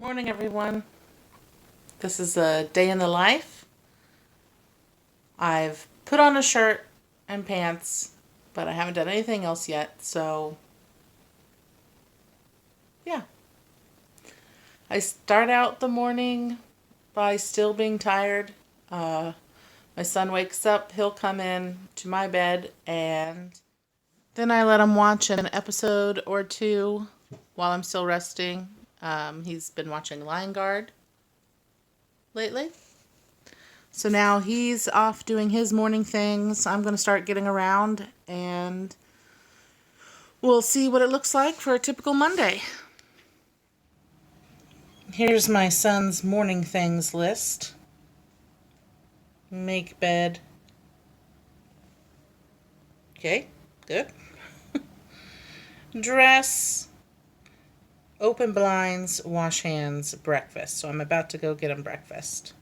Morning, everyone. This is a day in the life. I've put on a shirt and pants, but I haven't done anything else yet, so yeah. I start out the morning by still being tired. My son wakes up, he'll come in to my bed, and then I let him watch an episode or two while I'm still resting. He's been watching Lion Guard lately. So now he's off doing his morning things. I'm going to start getting around and we'll see what it looks like for a typical Monday. Here's my son's morning things list. Make bed. Okay, good. Dress. Open blinds, wash hands, breakfast. So I'm about to go get him breakfast.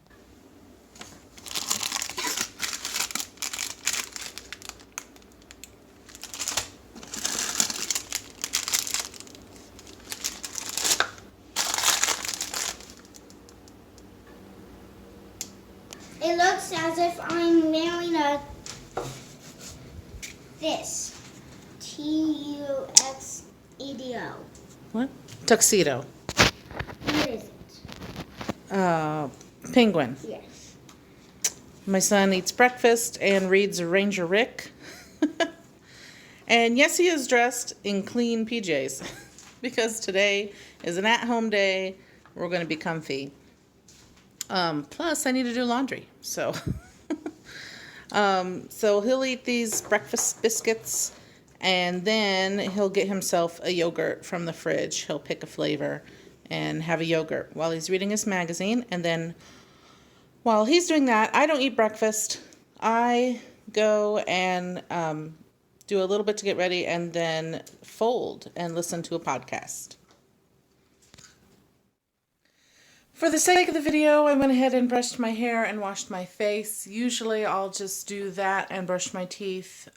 It looks as if I'm wearing this. Tuxedo. What? Tuxedo. What is it? Penguin. Yes. My son eats breakfast and reads Ranger Rick. And yes, he is dressed in clean PJs because today is an at-home day. We're going to be comfy. Plus, I need to do laundry. So he'll eat these breakfast biscuits and then he'll get himself a yogurt from the fridge. He'll pick a flavor and have a yogurt while he's reading his magazine. And then while he's doing that, I don't eat breakfast. I go and do a little bit to get ready and then fold and listen to a podcast. For the sake of the video, I went ahead and brushed my hair and washed my face. Usually I'll just do that and brush my teeth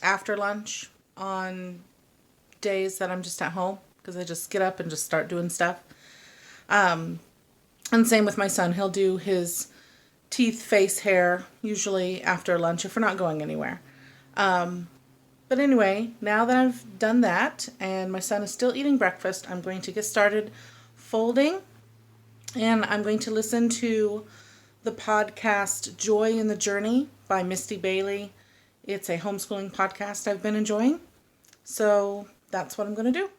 after lunch on days that I'm just at home because I just get up and just start doing stuff. And same with my son. He'll do his teeth, face, hair usually after lunch if we're not going anywhere. But anyway, now that I've done that and my son is still eating breakfast, I'm going to get started folding. And I'm going to listen to the podcast Joy in the Journey by Misty Bailey. It's a homeschooling podcast I've been enjoying. So that's what I'm going to do.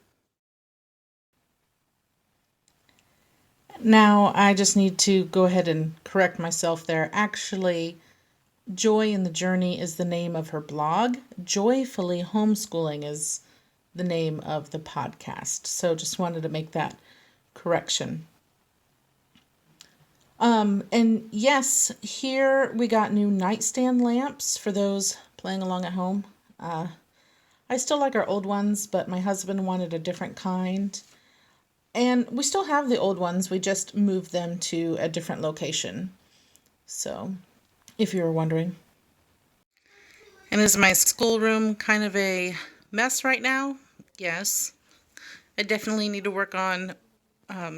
Now I just need to go ahead and correct myself there. Actually, Joy in the Journey is the name of her blog. Joyfully Homeschooling is the name of the podcast. So just wanted to make that correction. And yes, here we got new nightstand lamps for those playing along at home. I still like our old ones, but my husband wanted a different kind. And we still have the old ones, we just moved them to a different location. So, if you were wondering. And is my schoolroom kind of a mess right now? Yes. I definitely need to work on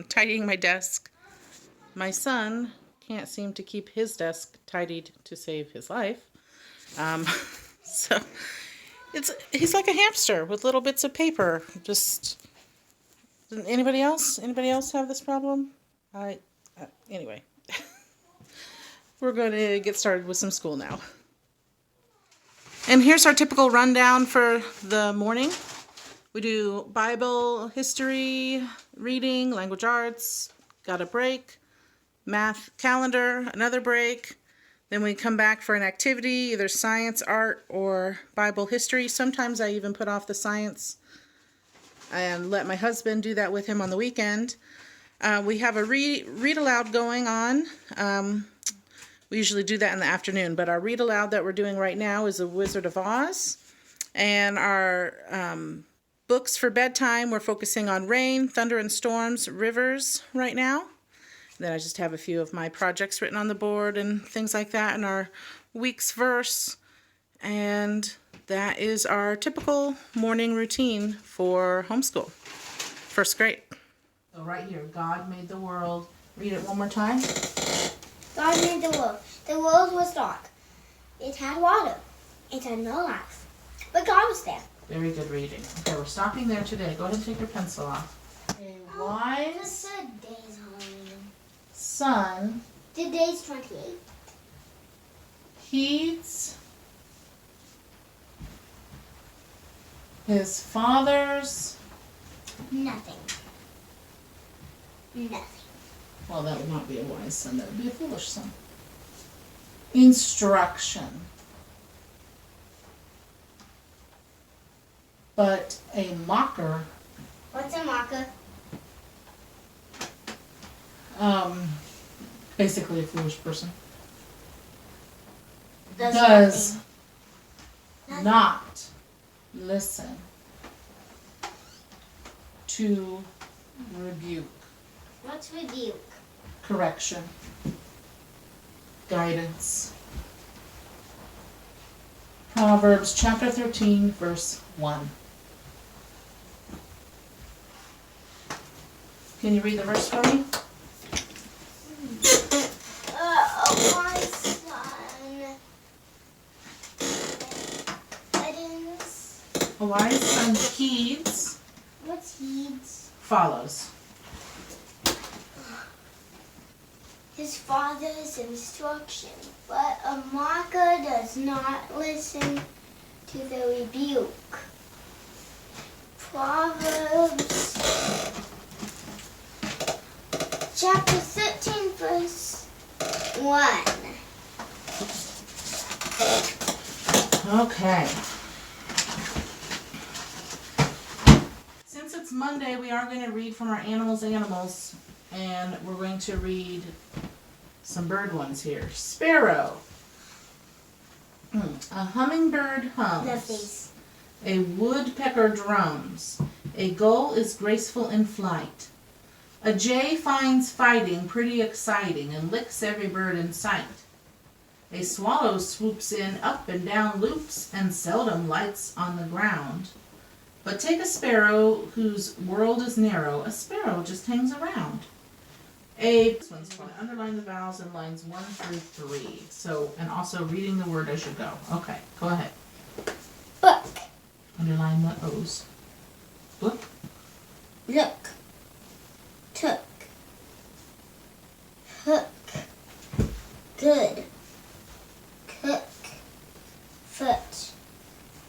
tidying my desk. My son can't seem to keep his desk tidied to save his life. So he's like a hamster with little bits of paper. Just anybody else have this problem? Anyway. We're going to get started with some school now. And here's our typical rundown for the morning. We do Bible, history, reading, language arts, got a break. Math calendar, another break. Then we come back for an activity, either science, art, or Bible history. Sometimes I even put off the science and let my husband do that with him on the weekend. We have a read aloud going on. We usually do that in the afternoon, but our read aloud that we're doing right now is The Wizard of Oz. And our books for bedtime, we're focusing on rain, thunder and storms, rivers right now. Then I just have a few of my projects written on the board and things like that, and our week's verse. And that is our typical morning routine for homeschool, first grade. So right here, God made the world. Read it one more time. God made the world. The world was dark. It had water. It had no life. But God was there. Very good reading. Okay, we're stopping there today. Go ahead and take your pencil off. A wise What's the days home? son The day's 28. heeds his father's. Nothing. Nothing. Well, that would not be a wise son. That would be a foolish son. Instruction. But a mocker, What's a marker? basically a foolish person, Does nothing. not listen to rebuke, What's rebuke? correction, guidance. Proverbs chapter 13, verse 1. Can you read the verse for me? My son. Headings. A wise son heeds, What's heeds? follows. His father's instruction, but a mocker does not listen to the rebuke. Proverbs chapter 13, verse 1. Okay. Since it's Monday, we are going to read from our animals, and we're going to read some bird ones here. Sparrow. A hummingbird hums. The face. A woodpecker drums. A gull is graceful in flight. A jay finds fighting pretty exciting and licks every bird in sight. A swallow swoops in up and down loops and seldom lights on the ground. But take a sparrow whose world is narrow. A sparrow just hangs around. This one's fun. Underline the vowels in lines 1 through 3. So, and also reading the word as you go. Okay, go ahead. Book. Underline the O's. Book. Look. Took. Hook. Good. Cook. Foot.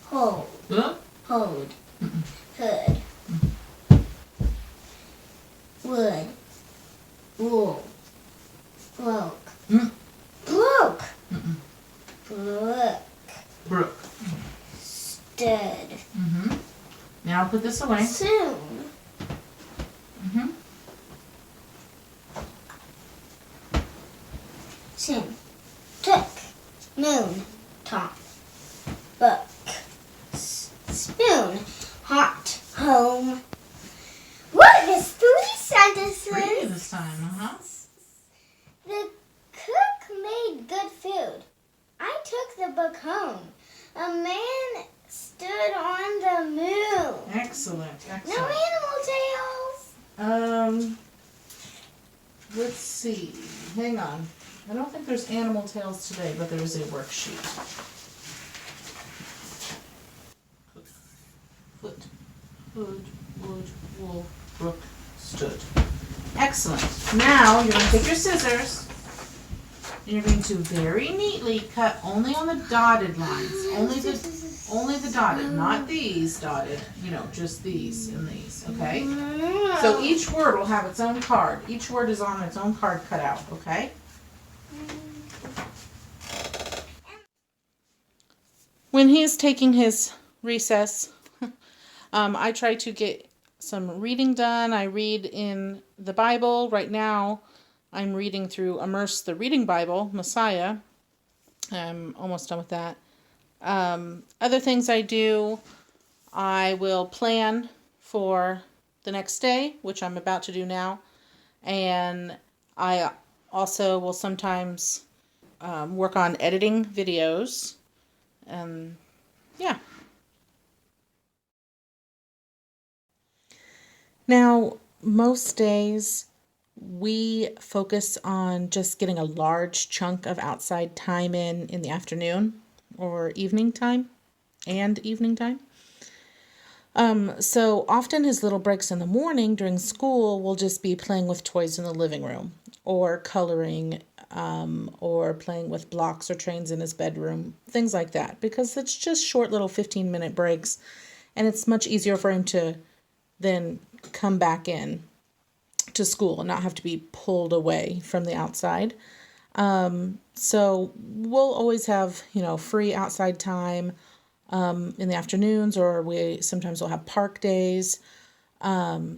Hold. Book. Hold. Hood. Wood. Wool. Broke. Mm. Broke. Mm-mm. Brook. Brook. Stood. Now put this away. Soon. Soon. Took. Noon. Top. Book. Spoon. Hot. Home. What is 3 sentences? 3 this time, The cook made good food. I took the book home. A man stood on the moon. Excellent, No excellent. animal tales. Let's see. Hang on. I don't think there's animal tales today, but there is a worksheet. Foot, hood, wood, wool, brook, stood. Excellent. Now you're going to take your scissors and you're going to very neatly cut only on the dotted lines. Only the dotted, not these dotted. You know, just these and these, okay? So each word will have its own card. Each word is on its own card cut out, okay? When he is taking his recess, I try to get some reading done. I read in the Bible. Right now, I'm reading through Immerse the Reading Bible, Messiah. I'm almost done with that. Other things I do, I will plan for the next day, which I'm about to do now. And I also will sometimes work on editing videos. Yeah. Now, most days we focus on just getting a large chunk of outside time in the afternoon or evening time and evening time. So often his little breaks in the morning during school will just be playing with toys in the living room or coloring or playing with blocks or trains in his bedroom, things like that, because it's just short little 15-minute breaks and it's much easier for him to then come back in to school and not have to be pulled away from the outside. So we'll always have, free outside time in the afternoons, or we sometimes will have park days, things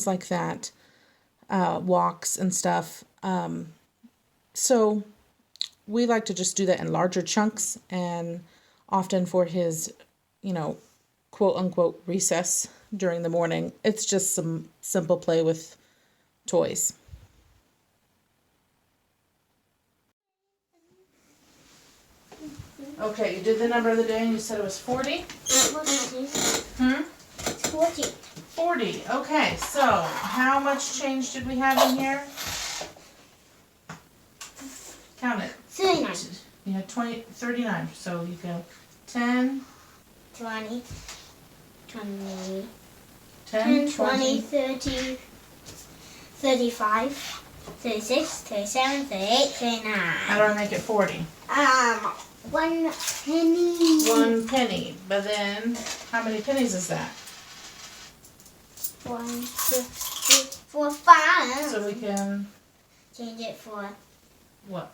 like that, walks and stuff. So we like to just do that in larger chunks, and often for his, quote unquote recess during the morning, it's just some simple play with toys. Okay, you did the number of the day and you said it was 40? 40. 40. Okay, so how much change did we have in here? Count it. 39. You had 39. So you go 10, 20. 20. 10, 20, 30, 35, 36, 37, 38, 39. How do I make it 40? 1 penny. 1 penny. But then, how many pennies is that? 1, 2, 3, 4, 5. So we can, Change it for what?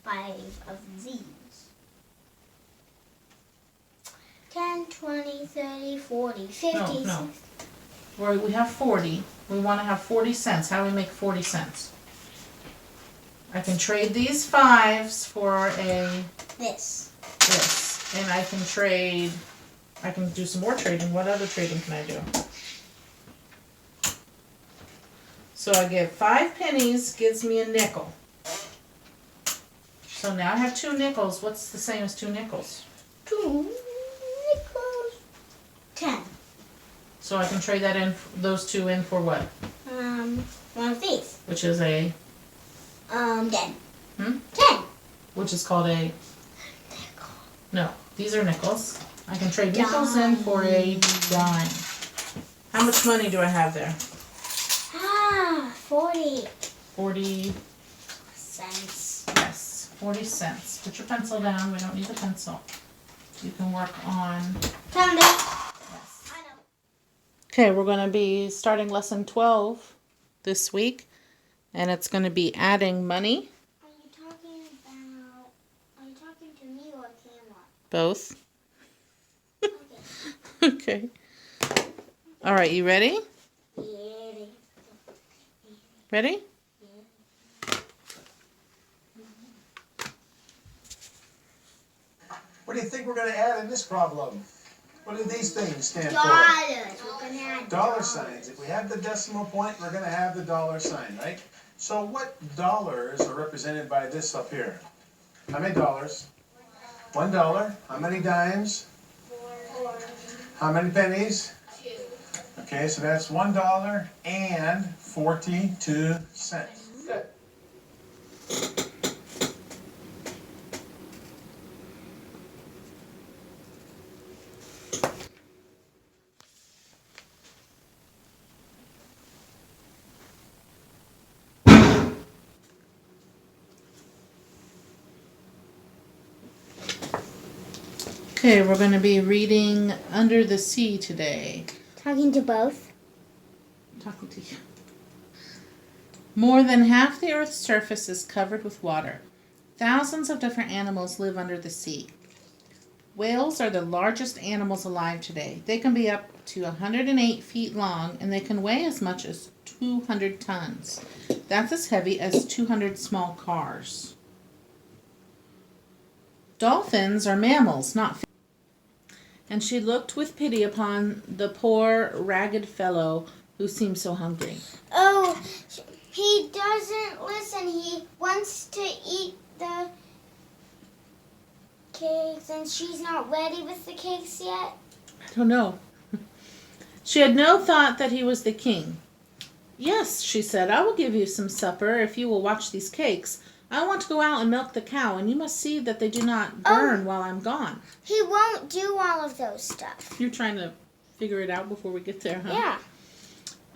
5 of these. 10, 20, 30, 40, 50. No. We have 40. We want to have 40 cents. How do we make 40 cents? I can trade these 5s for This. this. And I can do some more trading. What other trading can I do? So I get 5 pennies, gives me a nickel. So now I have 2 nickels. What's the same as 2 nickels? 2 nickels. 10. So I can trade that in, those 2 in for what? One of these. Which is a, 10. 10. Which is called a, no, these are nickels. I can trade nickels in for a dime. How much money do I have there? 40 40 cents. Yes, 40 cents. Put your pencil down. We don't need the pencil. You can work on. Found it. Yes. I know. Okay, we're going to be starting lesson 12 this week, and it's going to be adding money. Are you talking to me or camera? Both. Okay. Okay. All right, you ready? Yeah. Ready? What do you think we're going to add in this problem? What do these things stand for? Dollars. We're gonna add Dollar signs. If we have the decimal point, we're going to have the dollar sign, right? So what dollars are represented by this up here? How many dollars? $1. How many dimes? 4. How many pennies? 2. Okay, so that's $1 and 42 cents. Good. Okay, we're going to be reading Under the Sea today. Talking to both. I'm talking to you. More than half the Earth's surface is covered with water. Thousands of different animals live under the sea. Whales are the largest animals alive today. They can be up to 108 feet long, and they can weigh as much as 200 tons. That's as heavy as 200 small cars. Dolphins are mammals, not fish. And she looked with pity upon the poor, ragged fellow who seemed so hungry. Oh, he doesn't listen. He wants to eat the cakes, and she's not ready with the cakes yet. I don't know. She had no thought that he was the king. "Yes," she said, "I will give you some supper if you will watch these cakes. I want to go out and milk the cow, and you must see that they do not burn while I'm gone." He won't do all of those stuff. You're trying to figure it out before we get there, huh?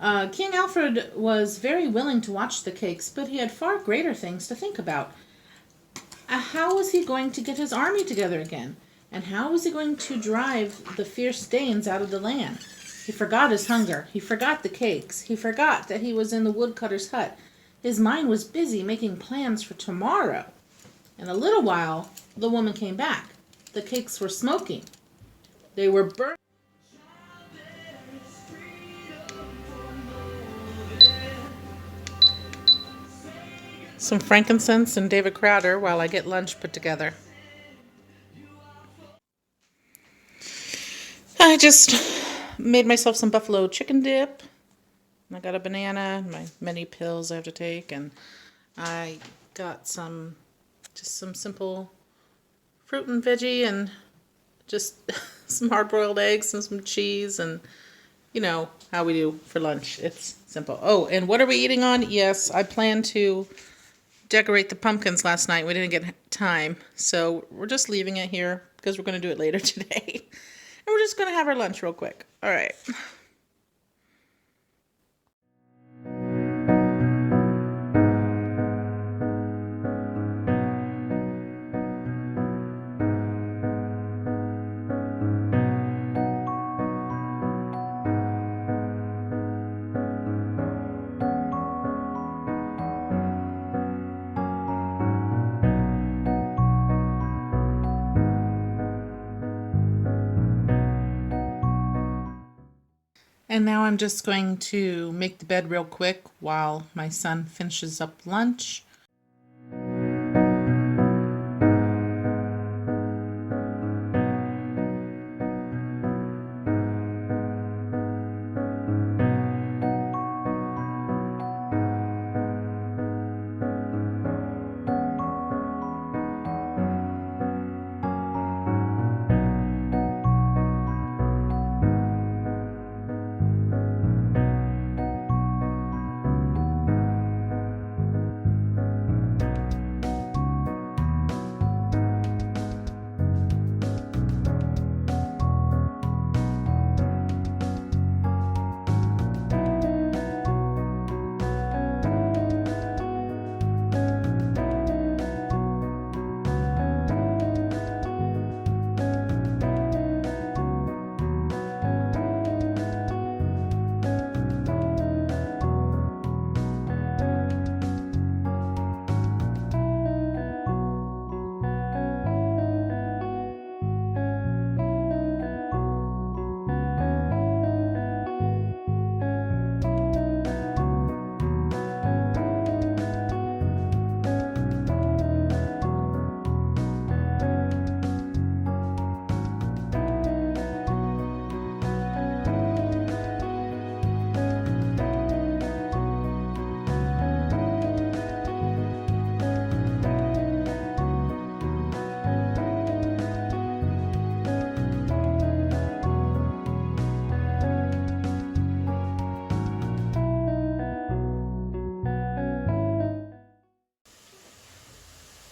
Yeah. King Alfred was very willing to watch the cakes, but he had far greater things to think about. How was he going to get his army together again? And how was he going to drive the fierce Danes out of the land? He forgot his hunger. He forgot the cakes. He forgot that he was in the woodcutter's hut. His mind was busy making plans for tomorrow. In a little while, the woman came back. The cakes were smoking. They were burning. Some frankincense and David Crowder while I get lunch put together. I just made myself some buffalo chicken dip. I got a banana, my many pills I have to take, and I got just some simple fruit and veggie and just some hard-boiled eggs and some cheese, and you know how we do for lunch. It's simple. Oh, and what are we eating on? Yes, I planned to decorate the pumpkins last night. We didn't get time, so we're just leaving it here because we're going to do it later today. And we're just going to have our lunch real quick. All right. And now I'm just going to make the bed real quick while my son finishes up lunch.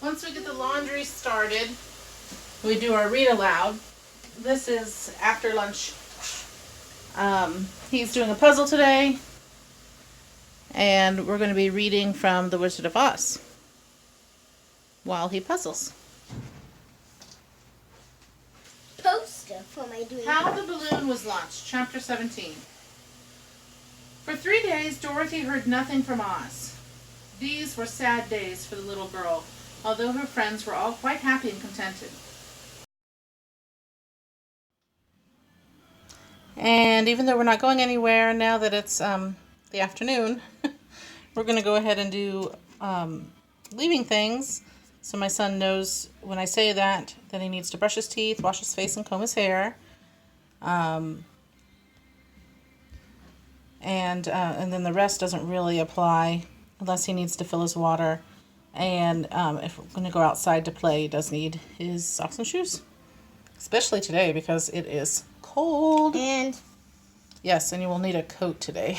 Once we get the laundry started, we do our read aloud. This is after lunch. He's doing a puzzle today, and we're going to be reading from The Wizard of Oz while he puzzles. Poster for my dream. How the Balloon Was Launched, Chapter 17. For 3 days, Dorothy heard nothing from Oz. These were sad days for the little girl, although her friends were all quite happy and contented. And even though we're not going anywhere now that it's the afternoon, we're going to go ahead and do leaving things. So my son knows when I say that he needs to brush his teeth, wash his face, and comb his hair. And then the rest doesn't really apply unless he needs to fill his water. And if we're going to go outside to play, he does need his socks and shoes. Especially today because it is cold. And Yes, and you will need a coat today.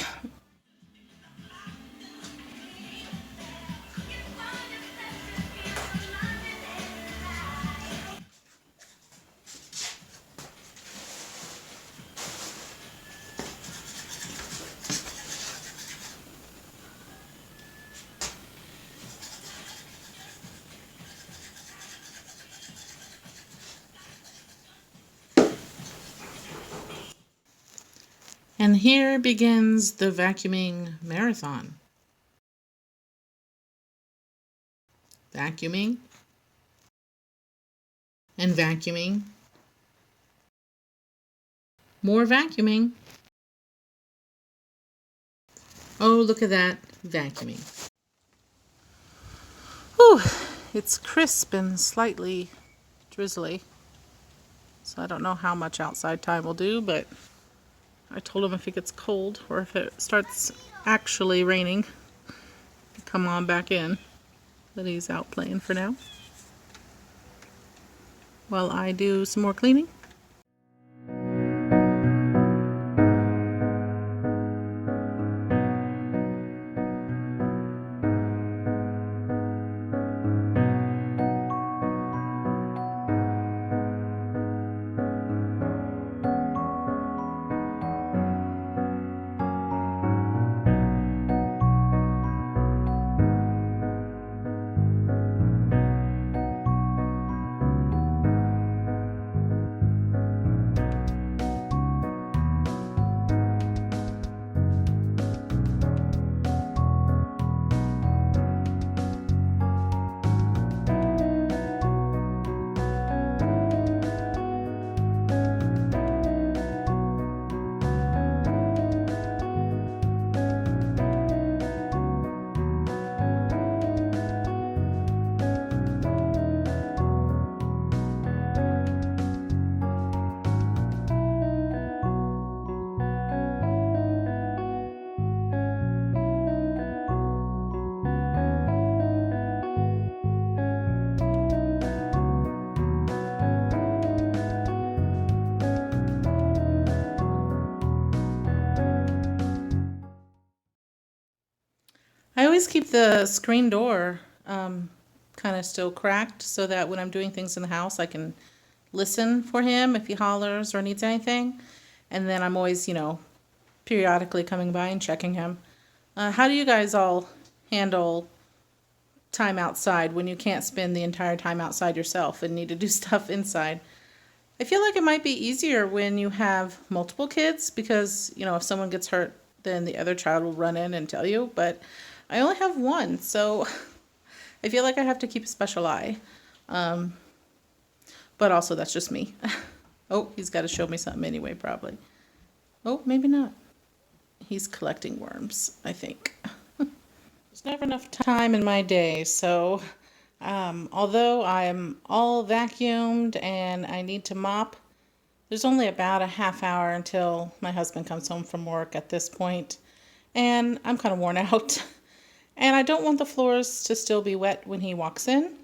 And here begins the vacuuming marathon. Vacuuming and vacuuming. More vacuuming. Oh, look at that, vacuuming. Whew, it's crisp and slightly drizzly. So I don't know how much outside time will do, but I told him if it gets cold or if it starts actually raining, come on back in. But he's out playing for now while I do some more cleaning. I always keep the screen door kind of still cracked so that when I'm doing things in the house, I can listen for him if he hollers or needs anything. And then I'm always, periodically coming by and checking him. How do you guys all handle time outside when you can't spend the entire time outside yourself and need to do stuff inside? I feel like it might be easier when you have multiple kids because, if someone gets hurt, then the other child will run in and tell you. But I only have one, so I feel like I have to keep a special eye. But also, that's just me. Oh, he's got to show me something anyway, probably. Oh, maybe not. He's collecting worms, I think. There's never enough time in my day, so although I'm all vacuumed and I need to mop, there's only about a half hour until my husband comes home from work at this point, and I'm kind of worn out. And I don't want the floors to still be wet when he walks in,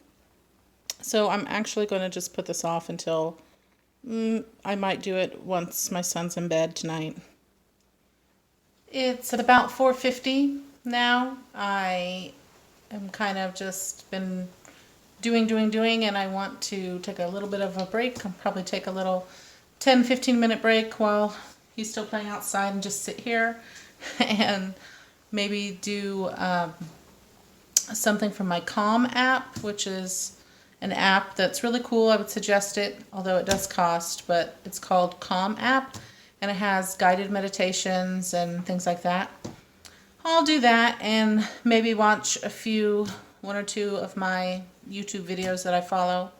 so I'm actually going to just put this off until I might do it once my son's in bed tonight. It's about 4:50 now. I am kind of just been doing, and I want to take a little bit of a break. I'll probably take a little 10-15 minute break while he's still playing outside and just sit here and maybe do something from my Calm app, which is an app that's really cool. I would suggest it, although it does cost, but it's called Calm app, and it has guided meditations and things like that. I'll do that and maybe watch one or two of my YouTube videos that I follow,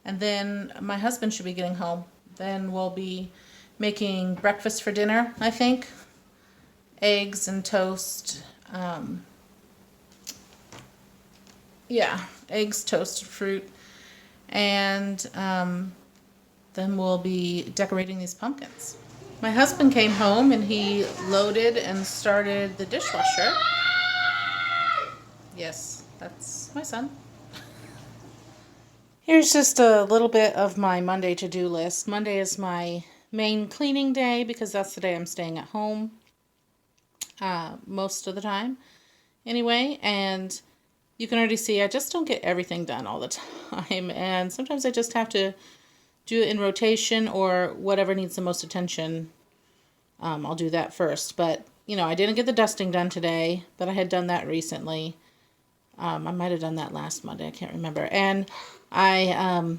and then my husband should be getting home. Then we'll be making breakfast for dinner, I think. Eggs and toast. Eggs, toasted fruit. And then we'll be decorating these pumpkins. My husband came home and he loaded and started the dishwasher. Yes, that's my son. Here's just a little bit of my Monday to-do list. Monday is my main cleaning day because that's the day I'm staying at home most of the time anyway. And you can already see I just don't get everything done all the time. And sometimes I just have to do it in rotation, or whatever needs the most attention. I'll do that first. But, I didn't get the dusting done today, but I had done that recently. I might have done that last Monday. I can't remember. And I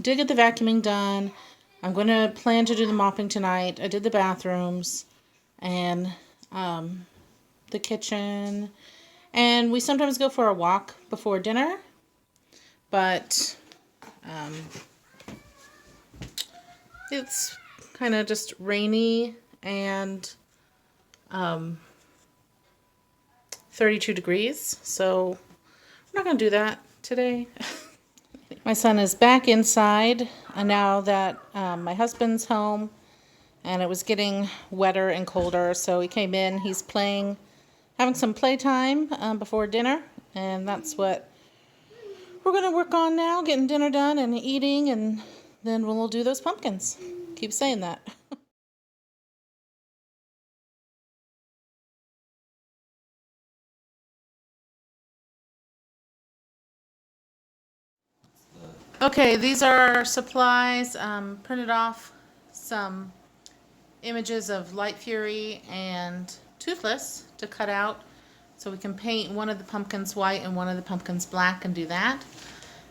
did get the vacuuming done. I'm going to plan to do the mopping tonight. I did the bathrooms and the kitchen. And we sometimes go for a walk before dinner. But it's kind of just rainy and 32 degrees. So we're not going to do that today. My son is back inside now that my husband's home, and it was getting wetter and colder, so he came in. He's playing, having some playtime before dinner, and that's what we're going to work on now, getting dinner done and eating, and then we'll do those pumpkins. Keep saying that. Okay, these are our supplies. Printed off some images of Light Fury and Toothless to cut out so we can paint one of the pumpkins white and one of the pumpkins black and do that.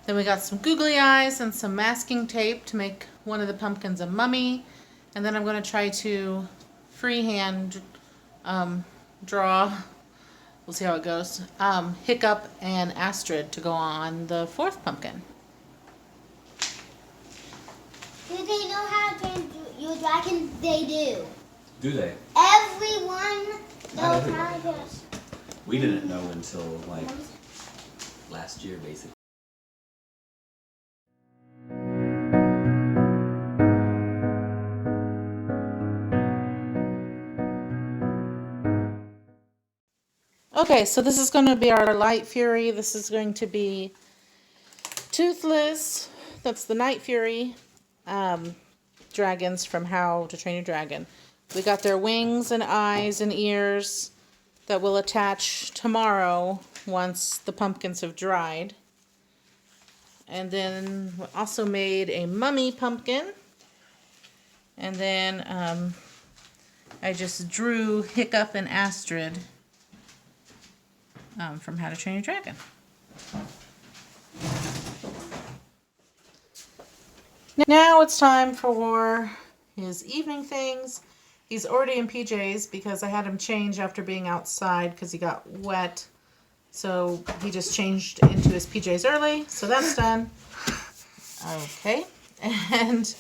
Then we got some googly eyes and some masking tape to make one of the pumpkins a mummy. And then I'm going to try to freehand draw, we'll see how it goes, Hiccup and Astrid to go on the fourth pumpkin. Do they know how to use dragon? They do. Do they? Everyone knows everyone how to. knows. We didn't know until like last year, basically. Okay, so this is going to be our Light Fury. This is going to be Toothless. That's the Night Fury dragons from How to Train Your Dragon. We got their wings and eyes and ears that will attach tomorrow once the pumpkins have dried. And then we also made a mummy pumpkin. And then I just drew Hiccup and Astrid from How to Train Your Dragon. Now it's time for his evening things. He's already in PJs because I had him change after being outside because he got wet. So he just changed into his PJs early. So that's done. Okay. And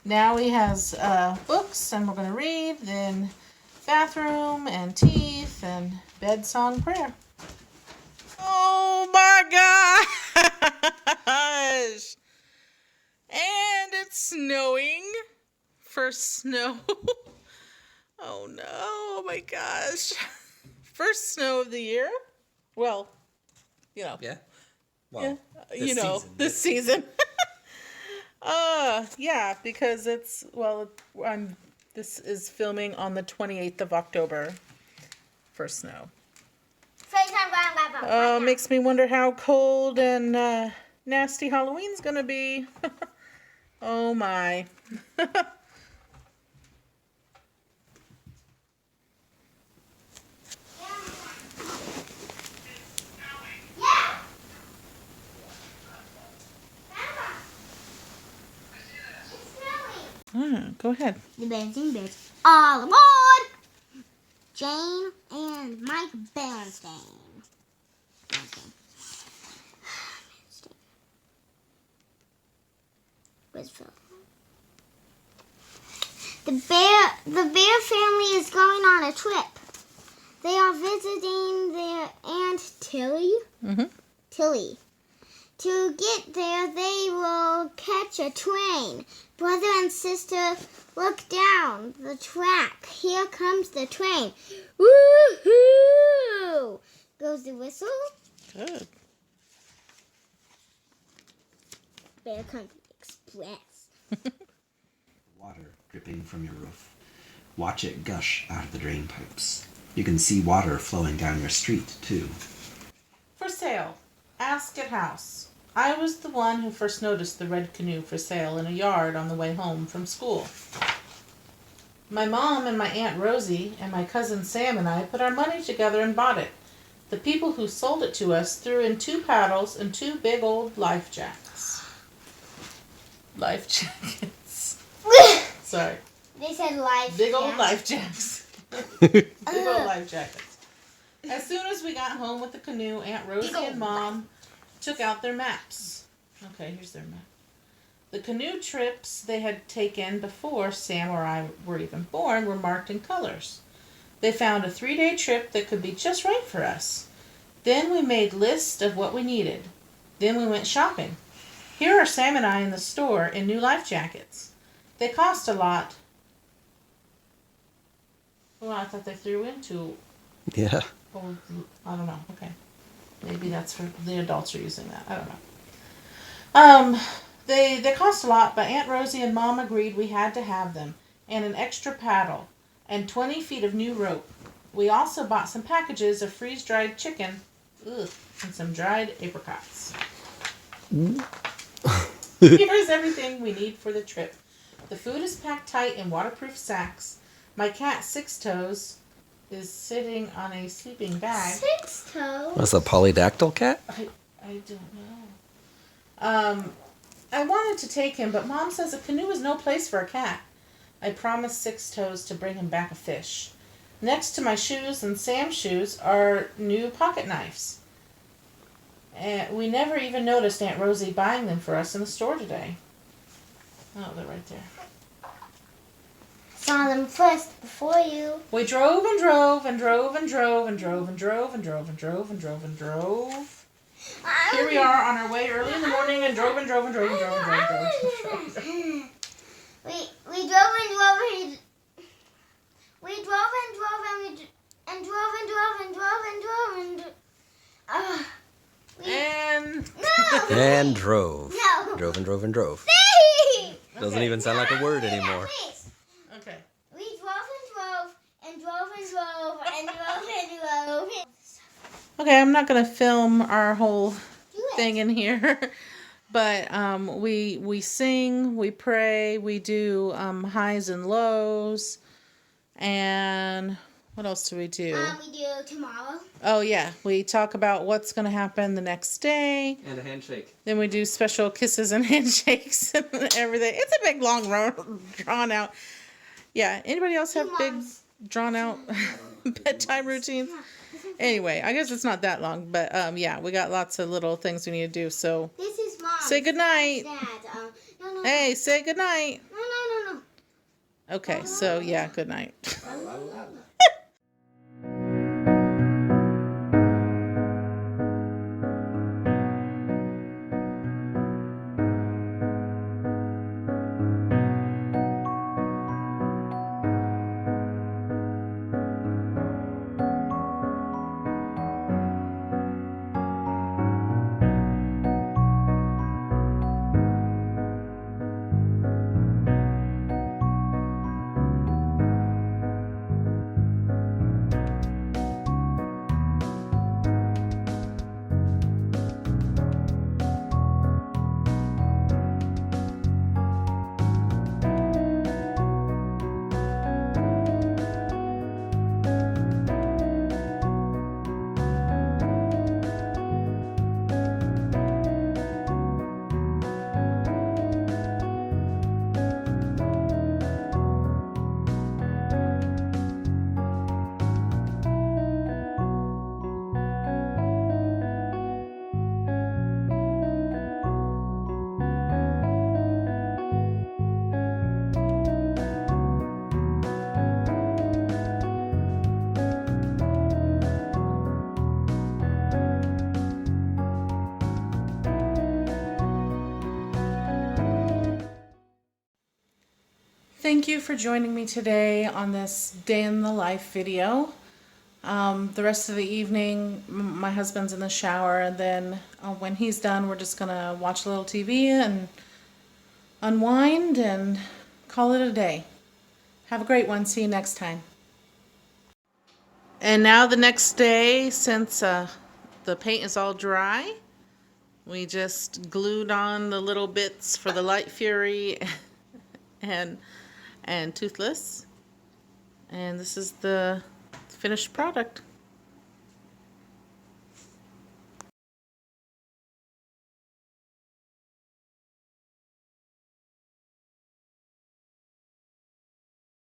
now he has books and we're going to read. Then bathroom and teeth and bed song prayer. Oh my gosh! And it's snowing. First snow. Oh no, oh my gosh. First snow of the year. Well, Yeah. Well, yeah, this season. Yeah, because it's, this is filming on the 28th of October. First snow. Makes me wonder how cold and nasty Halloween's gonna be. Oh my. Go ahead. The Benzine Bits all aboard! Jane and Mike Bernstein. Where's Phil? The bear family is going on a trip. They are visiting their Aunt Tilly. Tilly. To get there, they will catch a train. Brother and sister, look down the track. Here comes the train. Woo-hoo! Goes the whistle. Good. Bear Country Express. Water dripping from your roof. Watch it gush out of the drain pipes. You can see water flowing down your street, too. For sale. Ask at house. I was the one who first noticed the red canoe for sale in a yard on the way home from school. My mom and my Aunt Rosie and my cousin Sam and I put our money together and bought it. The people who sold it to us threw in 2 paddles and 2 big old life jackets. Life jackets. Sorry. They said life. Big old life jacks. Big old life jackets. As soon as we got home with the canoe, Aunt Rosie and Mom took out their maps. Okay, here's their map. The canoe trips they had taken before Sam or I were even born were marked in colors. They found a 3-day trip that could be just right for us. Then we made lists of what we needed. Then we went shopping. Here are Sam and I in the store in new life jackets. They cost a lot. Well, I thought they threw into Yeah. old, I don't know. Okay. Maybe that's for the adults are using that. I don't know. They cost a lot, but Aunt Rosie and Mom agreed we had to have them, and an extra paddle, and 20 feet of new rope. We also bought some packages of freeze-dried chicken, and some dried apricots. Here's everything we need for the trip. The food is packed tight in waterproof sacks. My cat, Six Toes, is sitting on a sleeping bag. 6 toes. That's a polydactyl cat? I don't know. I wanted to take him, but Mom says a canoe is no place for a cat. I promised Six Toes to bring him back a fish. Next to my shoes and Sam's shoes are new pocket knives. And we never even noticed Aunt Rosie buying them for us in the store today. Oh, they're right there. Saw them first before you. We drove and drove and drove and drove and drove and drove and drove and drove and drove and drove. Here we are on our way early in the morning and drove and drove and drove and drove and drove and drove and drove. We drove and drove and we drove and drove and drove and drove and drove and drove and no. And drove. No. Drove and drove and drove. Doesn't Okay. even sound like a word anymore. Okay. We drove and drove and drove and drove and drove and drove. Okay, I'm not gonna film our whole Do it. thing in here, but we sing, we pray, we do highs and lows, and what else do we do? We do tomorrow. Oh yeah, we talk about what's gonna happen the next day. And a handshake. Then we do special kisses and handshakes and everything. It's a big, long, drawn out. Yeah. Anybody else have big, drawn out bedtime routines? Anyway, I guess it's not that long, but yeah, we got lots of little things we need to do. So This is Mom. say goodnight. Dad. No. Hey, say goodnight. No. Okay, so yeah, good night. Thank you for joining me today on this day in the life video. The rest of the evening, my husband's in the shower, and then when he's done, we're just gonna watch a little TV and unwind and call it a day. Have a great one. See you next time. And now the next day, since the paint is all dry, we just glued on the little bits for the Light Fury and Toothless. And this is the finished product.